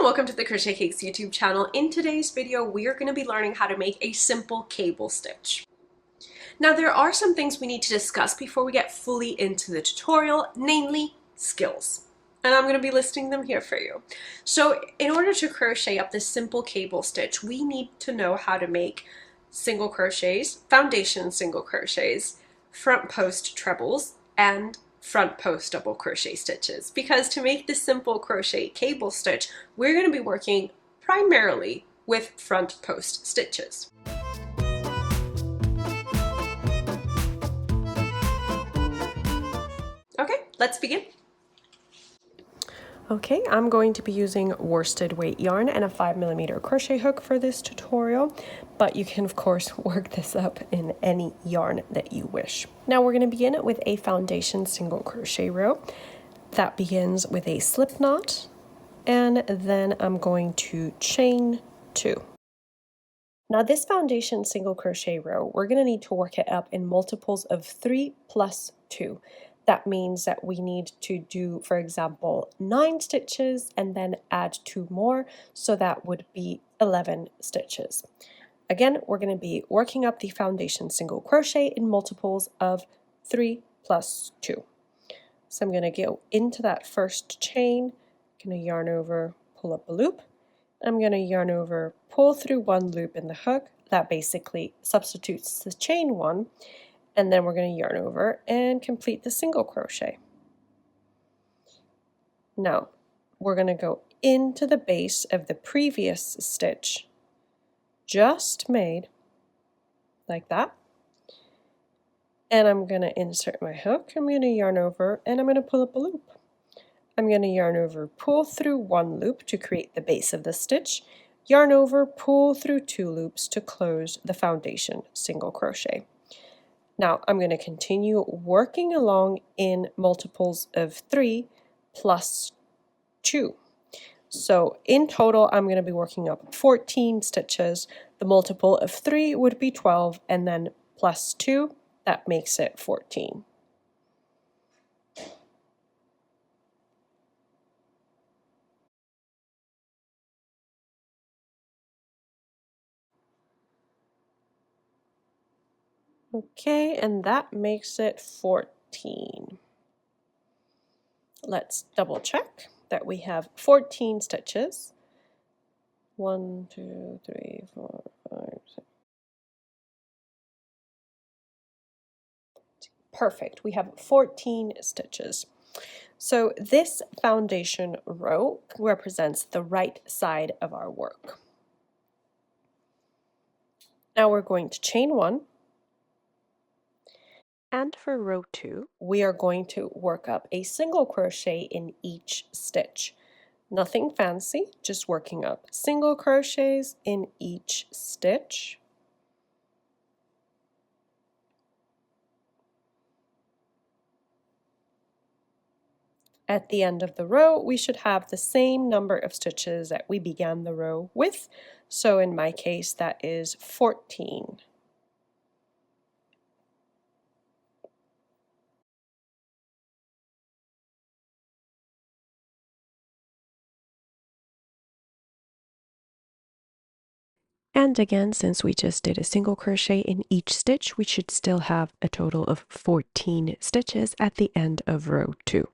and welcome to the Crochet Cakes YouTube channel. In today's video, we are going to be learning how to make a simple cable stitch. Now, there are some things we need to discuss before we get fully into the tutorial, namely skills. And I'm going to be listing them here for you. So in order to crochet up this simple cable stitch, we need to know how to make single crochets, foundation single crochets, front post trebles, and front post double crochet stitches, because to make this simple crochet cable stitch, we're going to be working primarily with front post stitches. Okay, let's begin. Okay, I'm going to be using worsted weight yarn and a 5mm crochet hook for this tutorial, but you can of course work this up in any yarn that you wish. Now we're going to begin with a foundation single crochet row that begins with a slip knot, and then I'm going to chain 2. Now this foundation single crochet row, we're going to need to work it up in multiples of 3 plus 2. That means that we need to do, for example, 9 stitches and then add 2 more, so that would be 11 stitches. Again, we're going to be working up the foundation single crochet in multiples of 3 plus 2. So I'm going to go into that first chain, going to yarn over, pull up a loop. I'm going to yarn over, pull through 1 loop in the hook. That basically substitutes the chain 1. And then we're going to yarn over and complete the single crochet. Now, we're going to go into the base of the previous stitch just made, like that. And I'm going to insert my hook, I'm going to yarn over, and I'm going to pull up a loop. I'm going to yarn over, pull through 1 loop to create the base of the stitch, yarn over, pull through 2 loops to close the foundation single crochet. Now I'm going to continue working along in multiples of 3 plus 2. So in total I'm going to be working up 14 stitches. The multiple of 3 would be 12, and then plus 2, that makes it 14. Okay, and that makes it 14. Let's double check that we have 14 stitches. 1, 2, 3, 4, 5, 6. Perfect, we have 14 stitches. So this foundation row represents the right side of our work. Now we're going to chain 1. And for row 2, we are going to work up a single crochet in each stitch. Nothing fancy, just working up single crochets in each stitch. At the end of the row, we should have the same number of stitches that we began the row with. So in my case, that is 14. And again, since we just did a single crochet in each stitch, we should still have a total of 14 stitches at the end of row 2.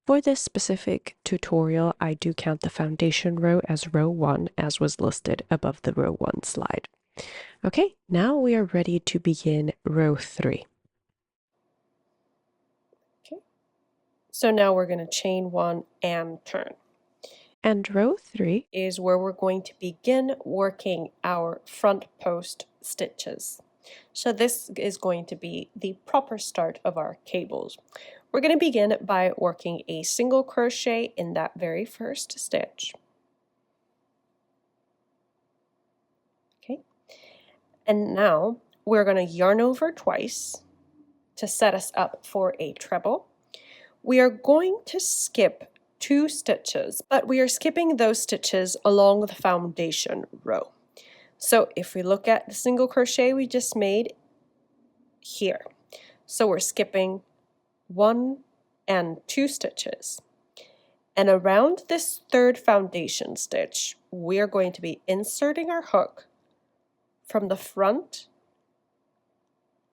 For this specific tutorial, I do count the foundation row as row 1, as was listed above the row 1 slide. Okay, now we are ready to begin row 3. Okay, so now we're going to chain 1 and turn. And row 3 is where we're going to begin working our front post stitches. So this is going to be the proper start of our cables. We're going to begin by working a single crochet in that very first stitch. Okay, and now we're going to yarn over twice to set us up for a treble. We are going to skip 2 stitches, but we are skipping those stitches along the foundation row. So if we look at the single crochet we just made here, so we're skipping 1 and 2 stitches, And around this third foundation stitch, we are going to be inserting our hook from the front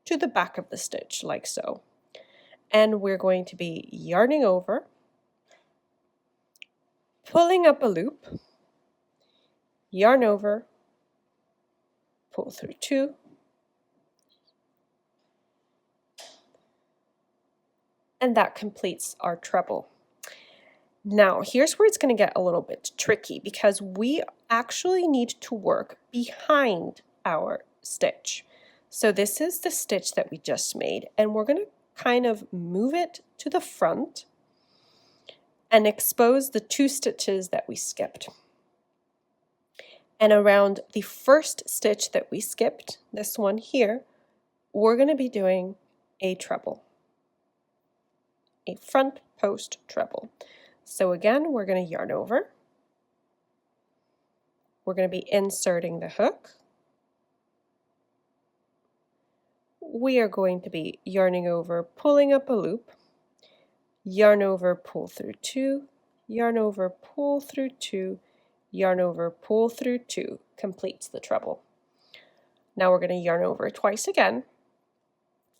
to the back of the stitch, like so. And we're going to be yarning over, pulling up a loop, yarn over, pull through 2, and that completes our treble. Now, here's where it's going to get a little bit tricky because we actually need to work behind our stitch. So this is the stitch that we just made, and we're going to kind of move it to the front and expose the 2 stitches that we skipped. And around the first stitch that we skipped, this one here, we're going to be doing a treble, a front post treble. So again, we're going to yarn over. We're going to be inserting the hook. We are going to be yarning over, pulling up a loop, yarn over, pull through 2, yarn over, pull through 2, yarn over, pull through 2, completes the treble. Now we're going to yarn over twice again,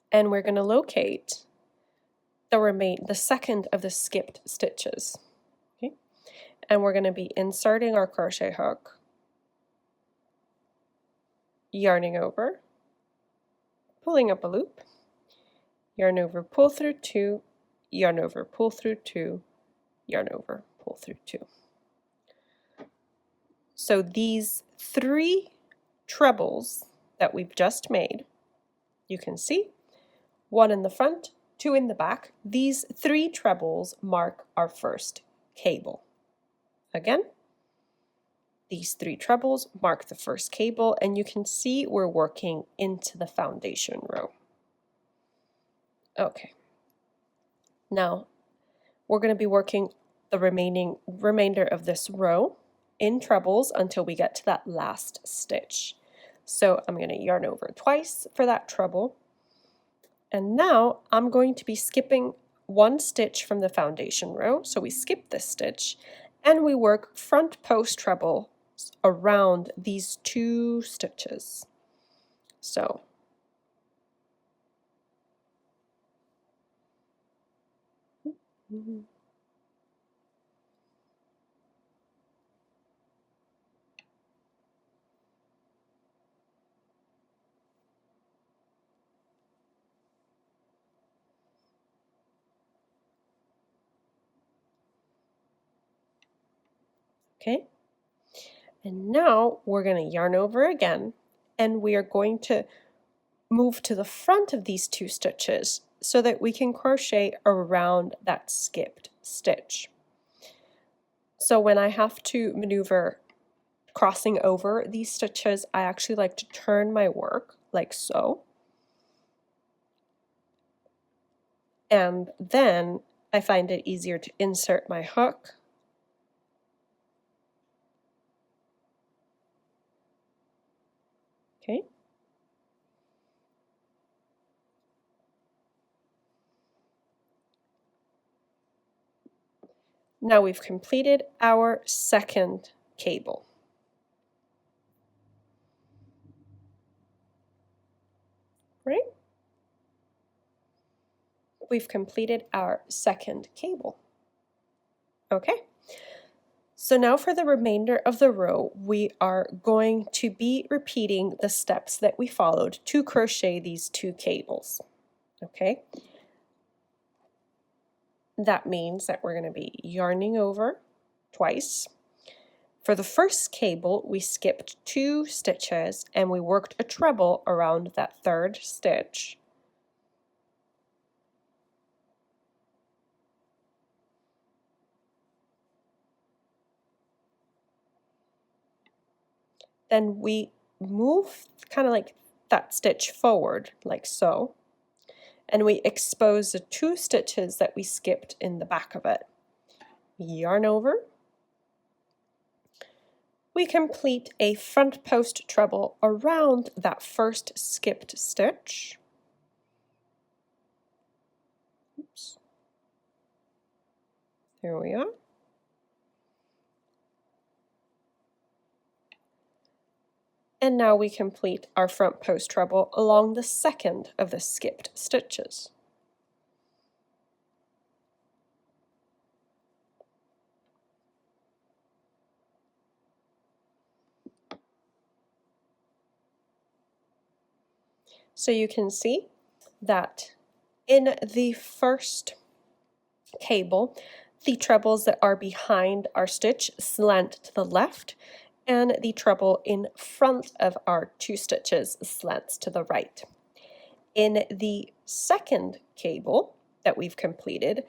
and we're going to locate the second of the skipped stitches. Okay? And we're going to be inserting our crochet hook, yarning over, pulling up a loop, yarn over, pull through 2, yarn over, pull through 2, yarn over, pull through 2. So these 3 trebles that we've just made, you can see 1 in the front, 2 in the back. These 3 trebles mark our first cable. Again, these 3 trebles mark the first cable, and you can see we're working into the foundation row. Okay. Now, we're going to be working the remainder of this row in trebles until we get to that last stitch. So I'm going to yarn over twice for that treble. And now I'm going to be skipping 1 stitch from the foundation row. So we skip this stitch and we work front post treble around these 2 stitches. So okay. And now we're going to yarn over again, and we are going to move to the front of these 2 stitches so that we can crochet around that skipped stitch. So when I have to maneuver crossing over these stitches, I actually like to turn my work like so. And then I find it easier to insert my hook. Okay. Now we've completed our second cable. Right? We've completed our second cable. Okay. So now for the remainder of the row, we are going to be repeating the steps that we followed to crochet these 2 cables. Okay. That means that we're going to be yarning over twice. For the first cable, we skipped 2 stitches and we worked a treble around that 3rd stitch. Then we move kind of like that stitch forward, like so, and we expose the 2 stitches that we skipped in the back of it. Yarn over. We complete a front post treble around that first skipped stitch. Oops. There we are. And now we complete our front post treble along the second of the skipped stitches. So you can see that in the first cable, the trebles that are behind our stitch slant to the left, and the treble in front of our 2 stitches slants to the right. In the second cable that we've completed,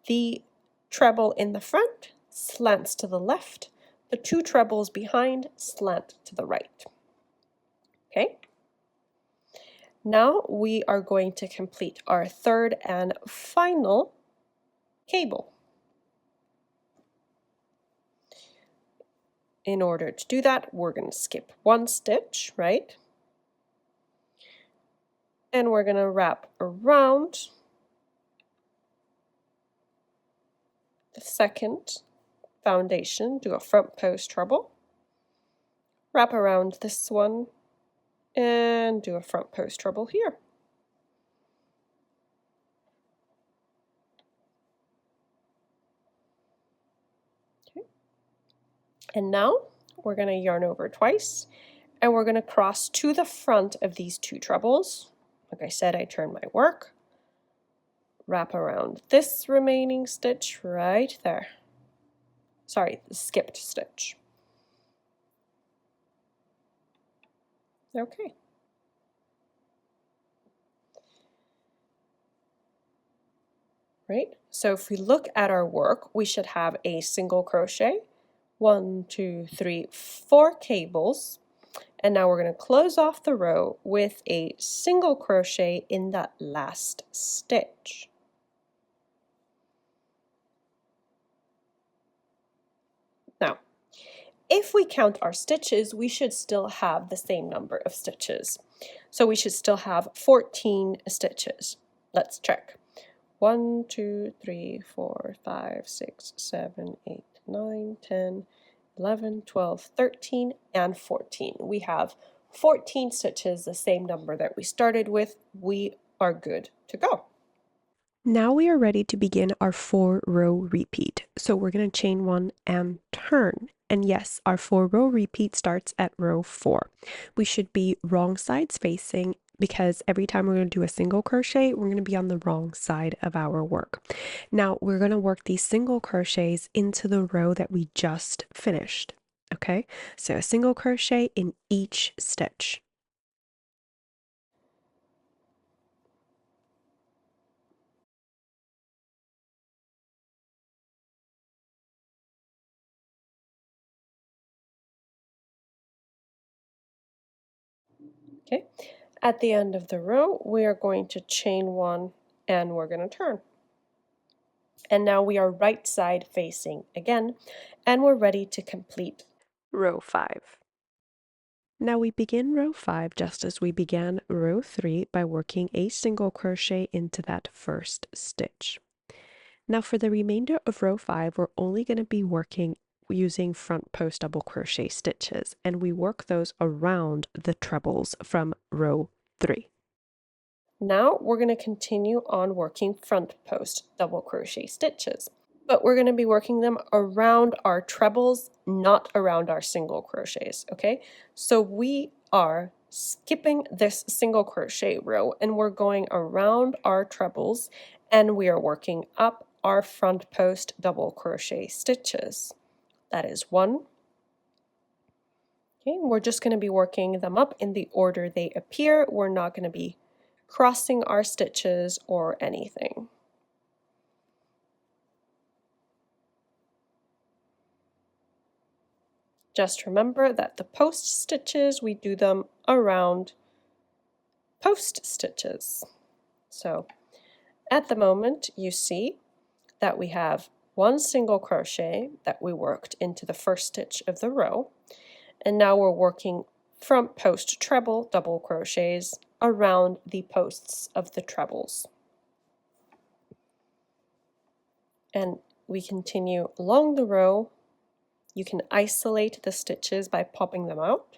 the treble in the front slants to the left, the 2 trebles behind slant to the right. Okay? Now we are going to complete our third and final cable. In order to do that, we're going to skip 1 stitch, right? And we're going to wrap around the second foundation, do a front post treble, wrap around this one, and do a front post treble here. Okay. And now we're going to yarn over twice, and we're going to cross to the front of these 2 trebles. Like I said, I turn my work, wrap around this remaining stitch right there. Sorry, the skipped stitch. Okay. Right? So if we look at our work, we should have a single crochet, 1, 2, 3, 4 cables, and now we're going to close off the row with a single crochet in that last stitch. Now, if we count our stitches, we should still have the same number of stitches. So we should still have 14 stitches. Let's check. 1, 2, 3, 4, 5, 6, 7, 8, 9, 10, 11, 12, 13, and 14. We have 14 stitches, the same number that we started with. We are good to go. Now we are ready to begin our 4-row repeat. So we're going to chain 1 and turn. And yes, our 4-row repeat starts at row 4. We should be wrong sides facing because every time we're going to do a single crochet, we're going to be on the wrong side of our work. Now we're going to work these single crochets into the row that we just finished. Okay, so a single crochet in each stitch. Okay, at the end of the row, we are going to chain 1 and we're going to turn. And now we are right side facing again, and we're ready to complete row 5. Now we begin row 5 just as we began row 3 by working a single crochet into that first stitch. Now for the remainder of row 5, we're only going to be working using front post double crochet stitches, and we work those around the trebles from row 3. Now we're going to continue on working front post double crochet stitches, but we're going to be working them around our trebles, not around our single crochets, okay? So we are skipping this single crochet row and we're going around our trebles and we are working up our front post double crochet stitches. That is 1. Okay, we're just going to be working them up in the order they appear. We're not going to be crossing our stitches or anything. Just remember that the post stitches, we do them around post stitches. So at the moment you see that we have 1 single crochet that we worked into the first stitch of the row, and now we're working front post treble double crochets around the posts of the trebles. And we continue along the row. You can isolate the stitches by popping them out.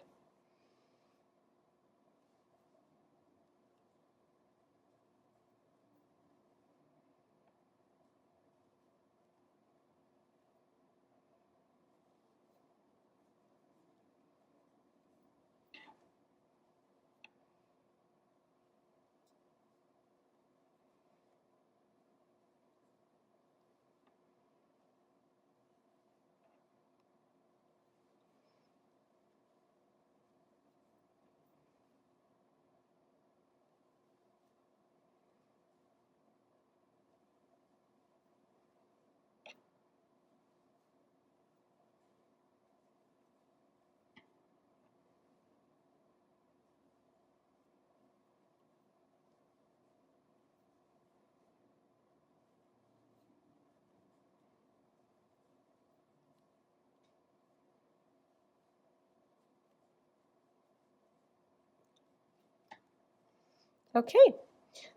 Okay,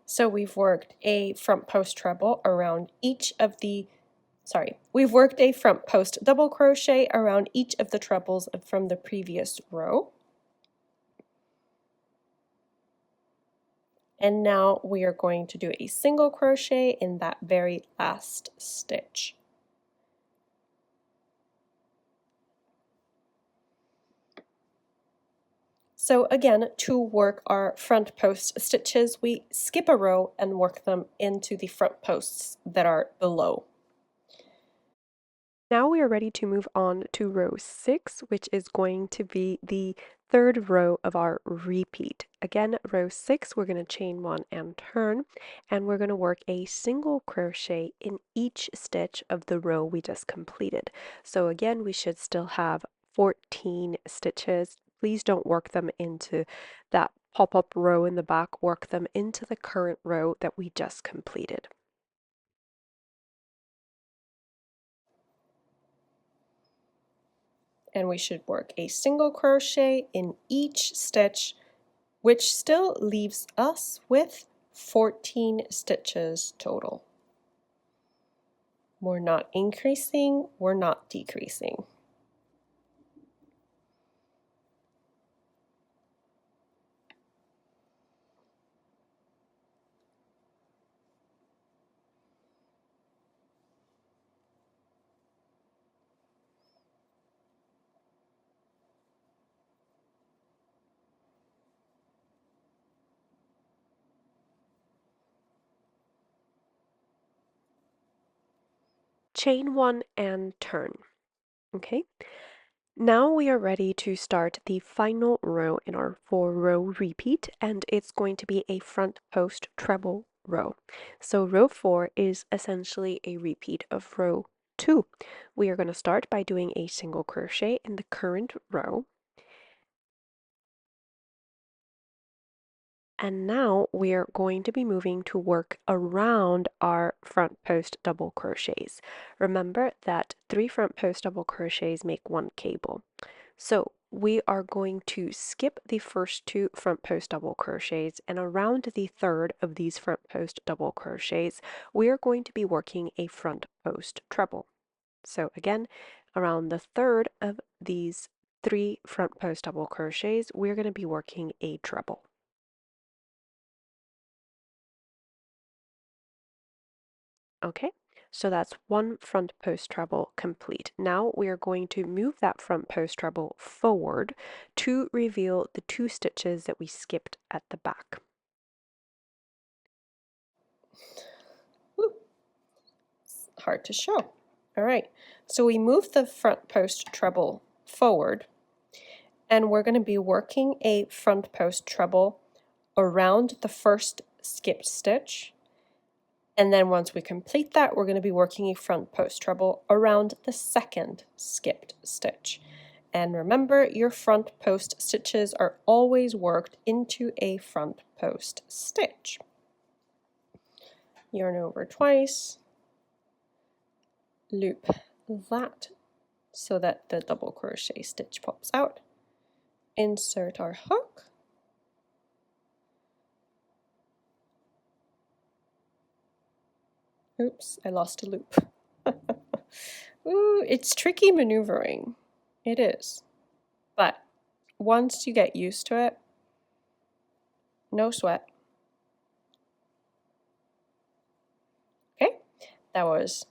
so we've worked a front post treble around each of the, we've worked a front post double crochet around each of the trebles from the previous row. And now we are going to do a single crochet in that very last stitch. So again, to work our front post stitches, we skip a row and work them into the front posts that are below. Now we are ready to move on to row 6, which is going to be the third row of our repeat. Again, row 6, we're going to chain 1 and turn, and we're going to work a single crochet in each stitch of the row we just completed. So again, we should still have 14 stitches. Please don't work them into that pop-up row in the back, work them into the current row that we just completed. And we should work a single crochet in each stitch, which still leaves us with 14 stitches total. We're not increasing, we're not decreasing. Chain 1 and turn. Okay, now we are ready to start the final row in our 4-row repeat, and it's going to be a front post treble row. So row 4 is essentially a repeat of row 2. We are going to start by doing a single crochet in the current row. And now we are going to be moving to work around our front post double crochets. Remember that 3 front post double crochets make 1 cable. So we are going to skip the first 2 front post double crochets, and around the third of these front post double crochets, we are going to be working a front post treble. So again, around the third of these 3 front post double crochets, we're going to be working a treble. Okay, so that's 1 front post treble complete. Now we are going to move that front post treble forward to reveal the 2 stitches that we skipped at the back. Woo. It's hard to show. All right, so we move the front post treble forward, and we're going to be working a front post treble around the first skipped stitch. And then once we complete that, we're going to be working a front post treble around the second skipped stitch. And remember, your front post stitches are always worked into a front post stitch. Yarn over twice, loop that so that the double crochet stitch pops out. Insert our hook. Oops, I lost a loop. Ooh, it's tricky maneuvering. It is. But once you get used to it, no sweat. Okay, that was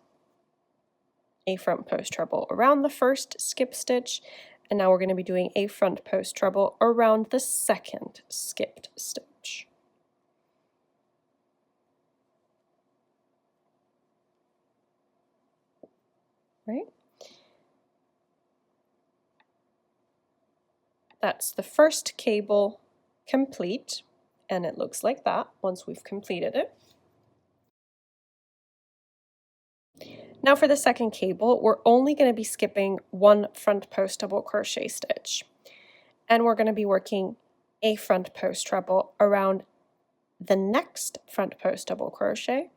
a front post treble around the first skip stitch, and now we're going to be doing a front post treble around the second skipped stitch. Right? That's the first cable complete, and it looks like that once we've completed it. Now for the second cable, we're only going to be skipping 1 front post double crochet stitch, and we're going to be working a front post treble around the next front post double crochet,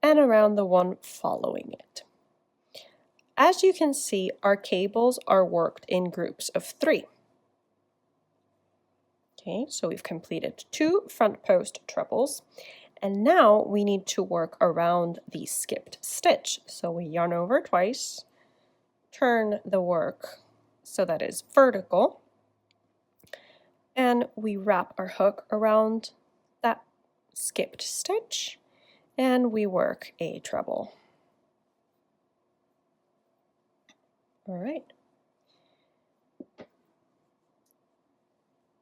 and around the one following it. as you can see, our cables are worked in groups of 3. Okay, so we've completed 2 front post trebles, and now we need to work around the skipped stitch. So we yarn over twice, turn the work so that is vertical, and we wrap our hook around that skipped stitch, and we work a treble. All right.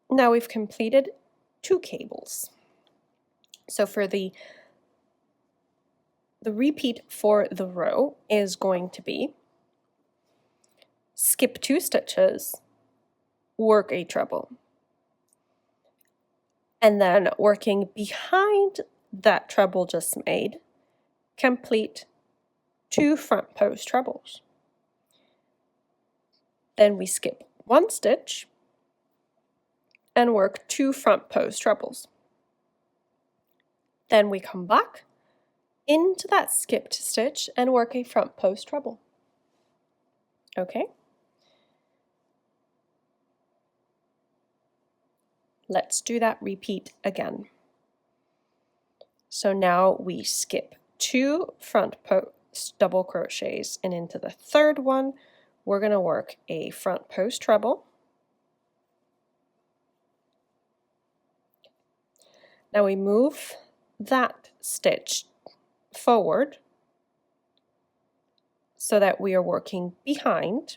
Now we've completed 2 cables. So for the repeat for the row is going to be skip 2 stitches, work a treble, and then working behind that treble just made, complete 2 front post trebles. Then we skip 1 stitch and work 2 front post trebles. Then we come back into that skipped stitch and work a front post treble. Okay? Let's do that repeat again. So now we skip 2 front post double crochets, and into the third one we're going to work a front post treble. Now we move that stitch forward so that we are working behind,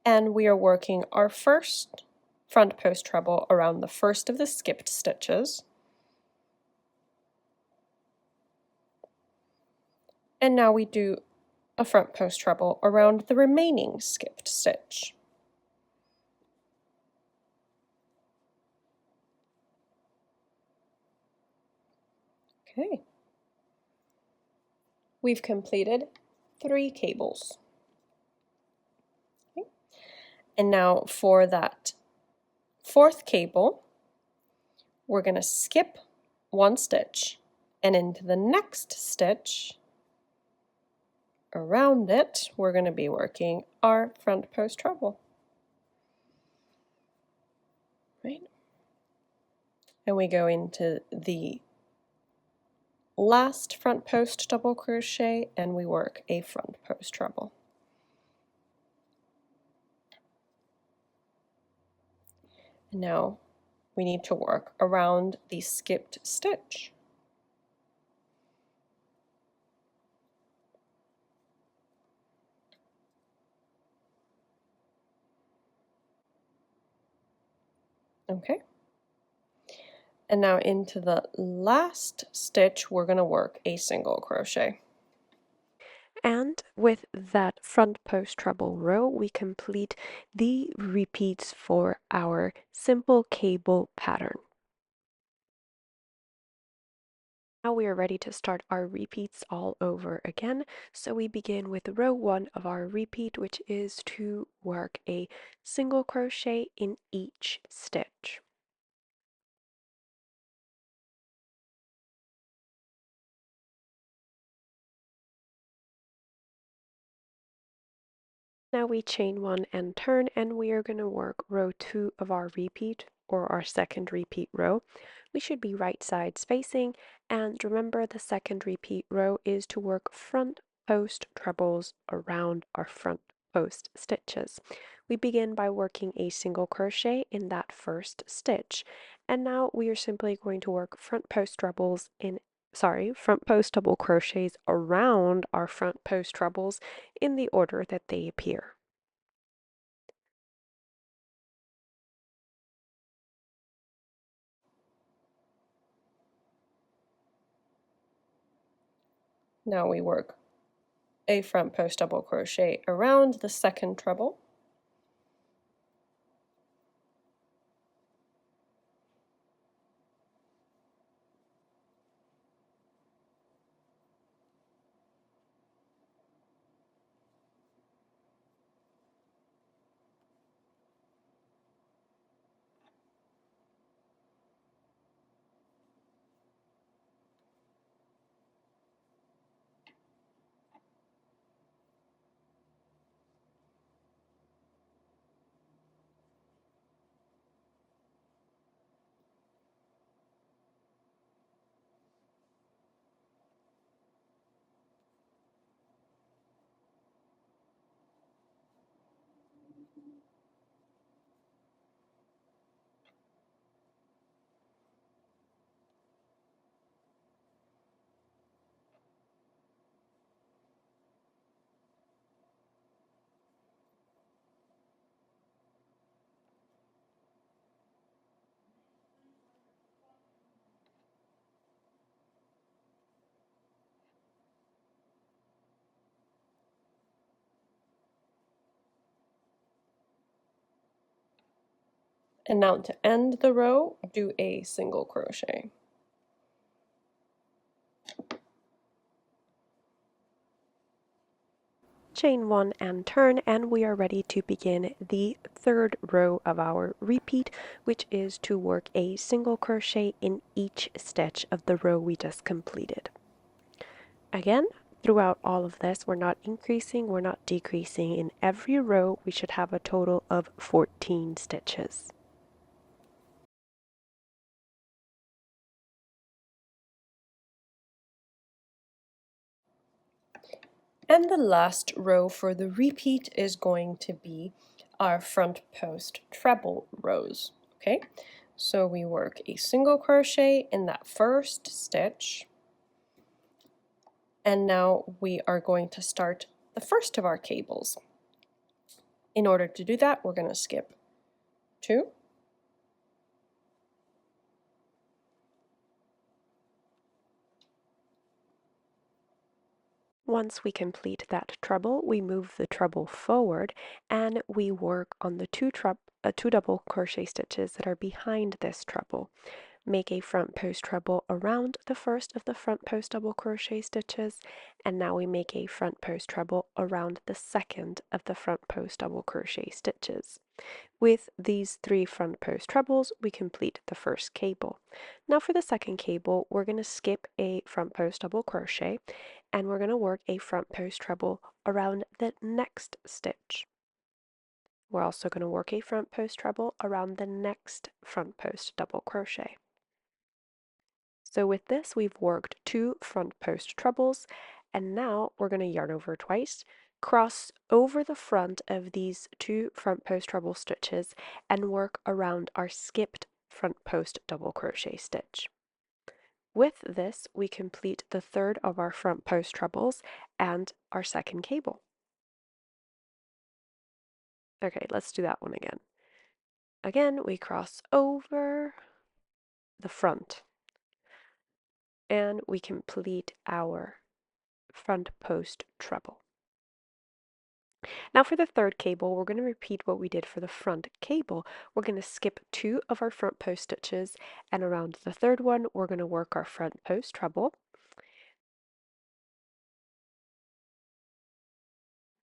and we are working our first front post treble around the first of the skipped stitches. And now we do a front post treble around the remaining skipped stitch. Okay. We've completed 3 cables. Okay. And now for that 4th cable, we're going to skip 1 stitch, and into the next stitch around it, we're going to be working our front post treble. Right? And we go into the last front post double crochet and we work a front post treble. Now we need to work around the skipped stitch. Okay. And now into the last stitch, we're going to work a single crochet. And with that front post treble row, we complete the repeats for our simple cable pattern. Now we are ready to start our repeats all over again. So we begin with row 1 of our repeat, which is to work a single crochet in each stitch. Now we chain 1 and turn, and we are going to work row 2 of our repeat, or our second repeat row. We should be right sides facing, and remember the second repeat row is to work front post trebles around our front post stitches. We begin by working a single crochet in that first stitch, and now we are simply going to work front post trebles front post double crochets around our front post trebles in the order that they appear. Now we work a front post double crochet around the second treble. And now to end the row, do a single crochet. Chain 1 and turn, and we are ready to begin the third row of our repeat, which is to work a single crochet in each stitch of the row we just completed. Again, throughout all of this, we're not increasing, we're not decreasing. In every row, we should have a total of 14 stitches. And the last row for the repeat is going to be our front post treble rows. Okay, so we work a single crochet in that first stitch, and now we are going to start the first of our cables. In order to do that, we're going to skip 2, Once we complete that treble, we move the treble forward and we work on the two double crochet stitches that are behind this treble. Make a front post treble around the first of the front post double crochet stitches, and now we make a front post treble around the second of the front post double crochet stitches. With these 3 front post trebles, we complete the first cable. Now for the second cable, we're going to skip a front post double crochet and we're going to work a front post treble around the next stitch. We're also going to work a front post treble around the next front post double crochet. So with this, we've worked 2 front post trebles, and now we're going to yarn over twice, cross over the front of these 2 front post treble stitches, and work around our skipped front post double crochet stitch. With this, we complete the third of our front post trebles and our second cable. Okay, let's do that one again. Again, we cross over the front and we complete our front post treble. Now for the third cable, we're going to repeat what we did for the front cable. We're going to skip 2 of our front post stitches, and around the third one, we're going to work our front post treble.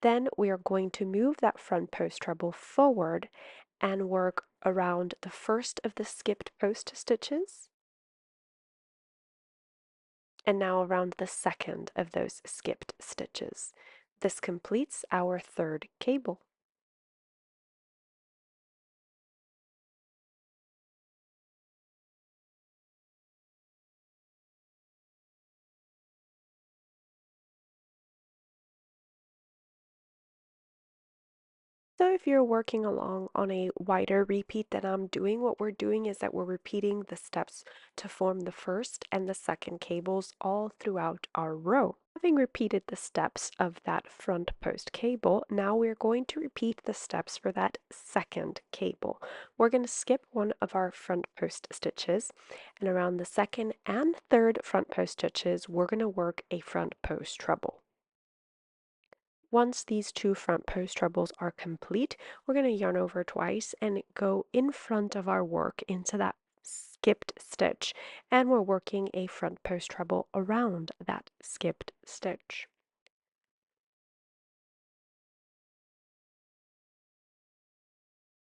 Then we are going to move that front post treble forward and work around the first of the skipped post stitches, and now around the second of those skipped stitches. This completes our third cable. So if you're working along on a wider repeat than I'm doing, what we're doing is that we're repeating the steps to form the first and the second cables all throughout our row. Having repeated the steps of that front post cable, now we're going to repeat the steps for that second cable. We're going to skip one of our front post stitches, and around the second and third front post stitches, we're going to work a front post treble. Once these 2 front post trebles are complete, we're going to yarn over twice and go in front of our work into that skipped stitch, and we're working a front post treble around that skipped stitch.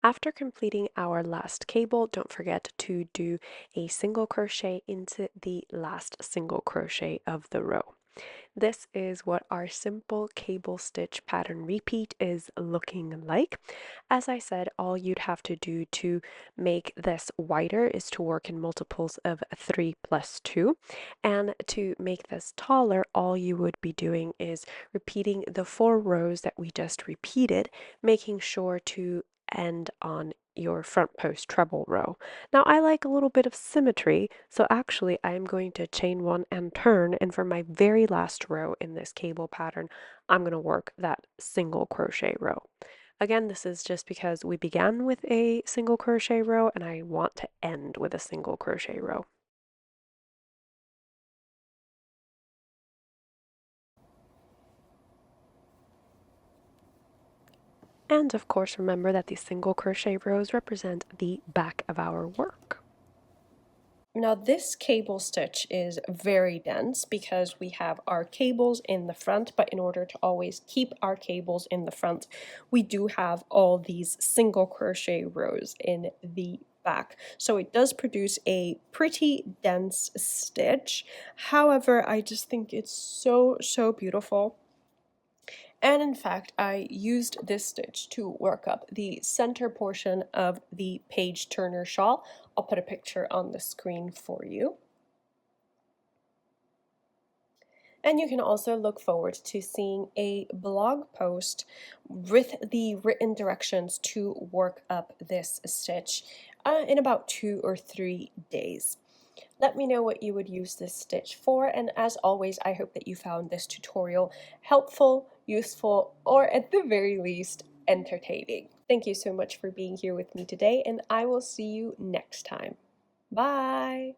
After completing our last cable, don't forget to do a single crochet into the last single crochet of the row. This is what our simple cable stitch pattern repeat is looking like. As I said, all you'd have to do to make this wider is to work in multiples of 3 plus 2. And to make this taller, all you would be doing is repeating the 4 rows that we just repeated, making sure to end on your front post treble row. Now I like a little bit of symmetry, so actually I'm going to chain 1 and turn, and for my very last row in this cable pattern, I'm going to work that single crochet row. Again, this is just because we began with a single crochet row and I want to end with a single crochet row. And of course, remember that these single crochet rows represent the back of our work. Now this cable stitch is very dense because we have our cables in the front, but in order to always keep our cables in the front, we do have all these single crochet rows in the back. So it does produce a pretty dense stitch. However, I just think it's so beautiful. And in fact, I used this stitch to work up the center portion of the page turner shawl. I'll put a picture on the screen for you. And you can also look forward to seeing a blog post with the written directions to work up this stitch in about 2 or 3 days. Let me know what you would use this stitch for, and as always, I hope that you found this tutorial helpful, useful, or at the very least, entertaining. Thank you so much for being here with me today, and I will see you next time. Bye!